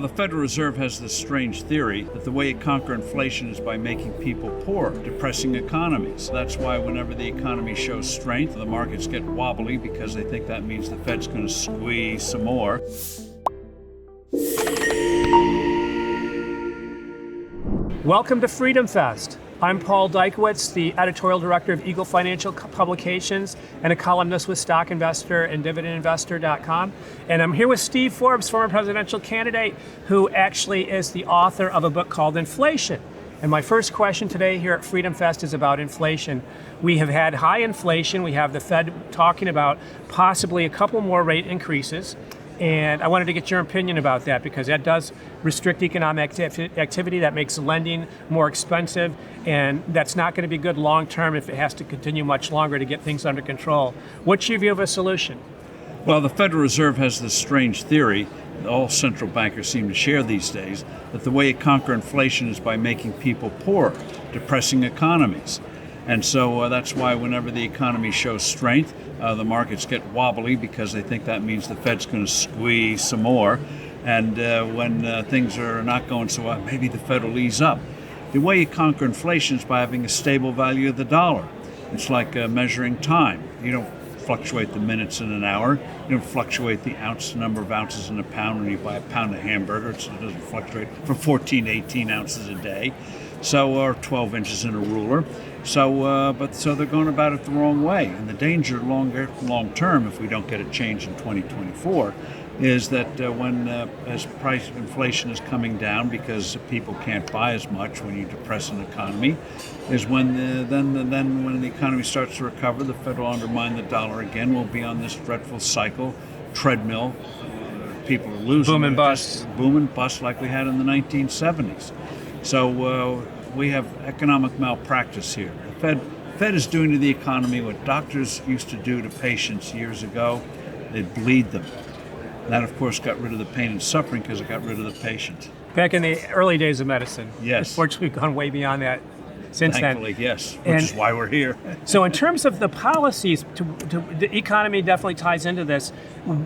the Federal Reserve has this strange theory that the way you conquer inflation is by making people poor, depressing economies. That's why whenever the economy shows strength, the markets get wobbly because they think that means the Fed's going to squeeze some more. Welcome to FreedomFest. I'm Paul Dykewicz, the editorial director of Eagle Financial Publications and a columnist with Stock Investor and DividendInvestor.com. And I'm here with Steve Forbes, former presidential candidate, who actually is the author of a book called Inflation. And my first question today here at FreedomFest is about inflation. We have had high inflation. We have the Fed talking about possibly a couple more rate increases. And I wanted to get your opinion about that because that does restrict economic activity, that makes lending more expensive, and that's not going to be good long term if it has to continue much longer to get things under control. What's your view of a solution? Well, the Federal Reserve has this strange theory, that all central bankers seem to share these days, that the way you conquer inflation is by making people poor, depressing economies. And so that's why whenever the economy shows strength, the markets get wobbly because they think that means the Fed's going to squeeze some more. And when things are not going so well, maybe the Fed will ease up. The way you conquer inflation is by having a stable value of the dollar. It's like measuring time. You don't fluctuate the minutes in an hour. You don't fluctuate the number of ounces in a pound when you buy a pound of hamburger. It doesn't fluctuate from 14 to 18 ounces a day. So, or 12 inches in a ruler. So they're going about it the wrong way. And the danger long term, if we don't get a change in 2024, is that as price inflation is coming down because people can't buy as much when you depress an economy, is when when the economy starts to recover, the Fed will undermine the dollar again. We'll be on this dreadful cycle, treadmill. People are losing. Boom and bust. Boom and bust like we had in the 1970s. So we have economic malpractice here. The Fed is doing to the economy what doctors used to do to patients years ago. They'd bleed them. That, of course, got rid of the pain and suffering because it got rid of the patient. Back in the early days of medicine. Yes. Unfortunately, we've gone way beyond that since Thankfully, then. yes, which is why we're here. So in terms of the policies, the economy definitely ties into this.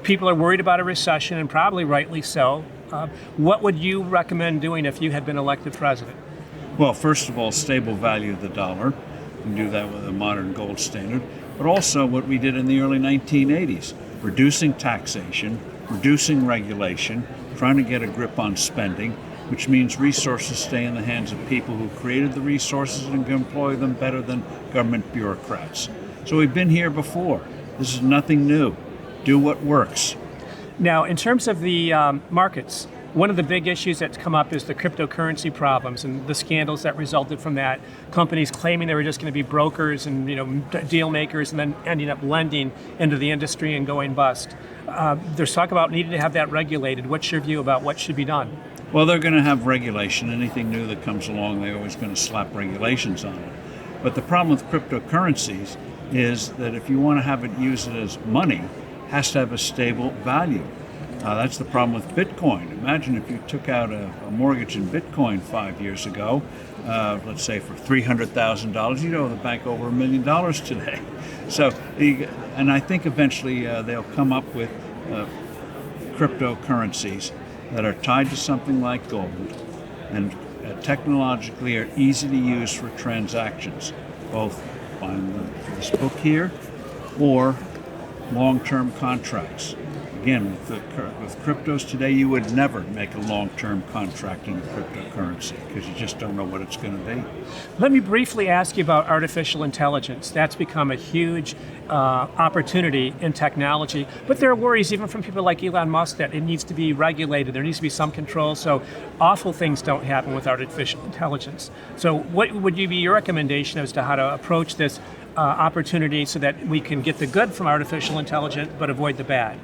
People are worried about a recession, and probably rightly so. What would you recommend doing if you had been elected president? Well, first of all, stable value of the dollar. We can do that with a modern gold standard. But also what we did in the early 1980s, reducing taxation, reducing regulation, trying to get a grip on spending, which means resources stay in the hands of people who created the resources and can employ them better than government bureaucrats. So we've been here before. This is nothing new. Do what works. Now, in terms of the markets, one of the big issues that's come up is the cryptocurrency problems and the scandals that resulted from that. Companies claiming they were just going to be brokers and deal makers, and then ending up lending into the industry and going bust. There's talk about needing to have that regulated. What's your view about what should be done? Well, they're going to have regulation. Anything new that comes along, they're always going to slap regulations on it. But the problem with cryptocurrencies is that if you want to have it use it as money, it has to have a stable value. That's the problem with Bitcoin. Imagine if you took out a mortgage in Bitcoin 5 years ago, let's say for $300,000, you'd owe the bank over $1 million today. So, and I think eventually they'll come up with cryptocurrencies that are tied to something like gold and technologically are easy to use for transactions, both buying this book here or long-term contracts. Again, with cryptos today, you would never make a long-term contract in a cryptocurrency because you just don't know what it's going to be. Let me briefly ask you about artificial intelligence. That's become a huge opportunity in technology, but there are worries even from people like Elon Musk that it needs to be regulated. There needs to be some control so awful things don't happen with artificial intelligence. So what would be your recommendation as to how to approach this opportunity so that we can get the good from artificial intelligence but avoid the bad?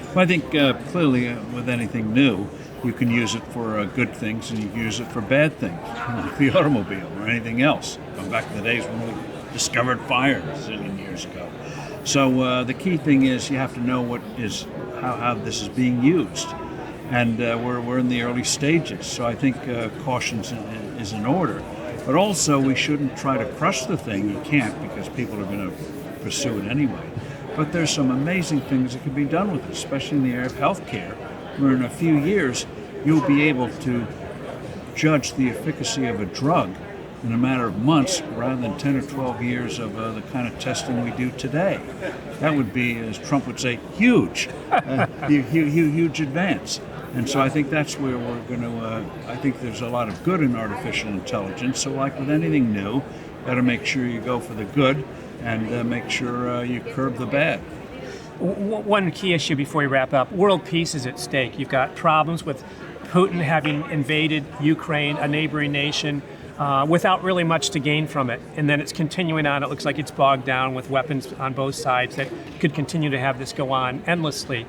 Well, I think clearly with anything new, you can use it for good things and you can use it for bad things, like the automobile or anything else. Going back to the days when we discovered fire a zillion years ago. So the key thing is you have to know how this is being used. And we're in the early stages. So I think caution is in order. But also we shouldn't try to crush the thing. You can't because people are going to pursue it anyway. But there's some amazing things that can be done with it, especially in the area of healthcare, where in a few years you'll be able to judge the efficacy of a drug in a matter of months rather than 10 or 12 years of the kind of testing we do today. That would be, as Trump would say, huge, huge advance. And so I think that's where we're going to, I think there's a lot of good in artificial intelligence. So like with anything new, got to make sure you go for the good and make sure you curb the bad. One key issue before we wrap up, world peace is at stake. You've got problems with Putin having invaded Ukraine, a neighboring nation, without really much to gain from it. And then it's continuing on. It looks like it's bogged down with weapons on both sides that could continue to have this go on endlessly.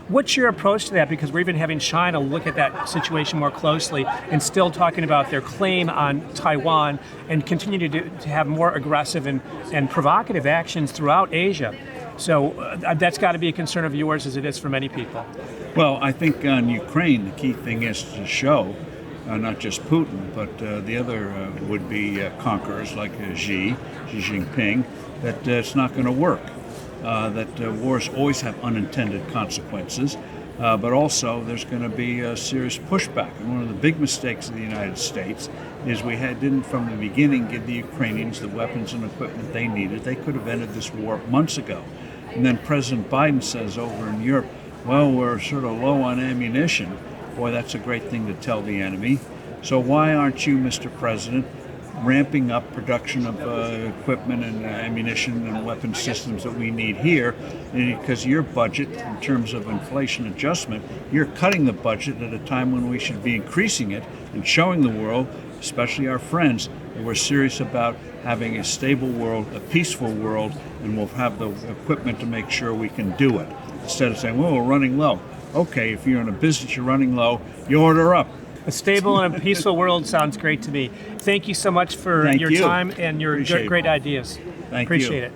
What's your approach to that? Because we're even having China look at that situation more closely and still talking about their claim on Taiwan and continue to have more aggressive and provocative actions throughout Asia. So that's got to be a concern of yours as it is for many people. Well, I think on Ukraine, the key thing is to show not just Putin, but the other would-be conquerors like Xi Jinping, that it's not going to work. That wars always have unintended consequences, but also there's going to be a serious pushback. And one of the big mistakes of the United States is we didn't from the beginning give the Ukrainians the weapons and equipment they needed. They could have ended this war months ago. And then President Biden says over in Europe, well, we're sort of low on ammunition. Boy, that's a great thing to tell the enemy. So why aren't you, Mr. President, ramping up production of equipment and ammunition and weapon systems that we need here? Because your budget, in terms of inflation adjustment, you're cutting the budget at a time when we should be increasing it and showing the world, especially our friends, that we're serious about having a stable world, a peaceful world, and we'll have the equipment to make sure we can do it. Instead of saying, well, we're running low. Okay, if you're in a business, you're running low, you order up. A stable and a peaceful world sounds great to me. Thank you so much for your time and your great ideas. Thank you. Appreciate it.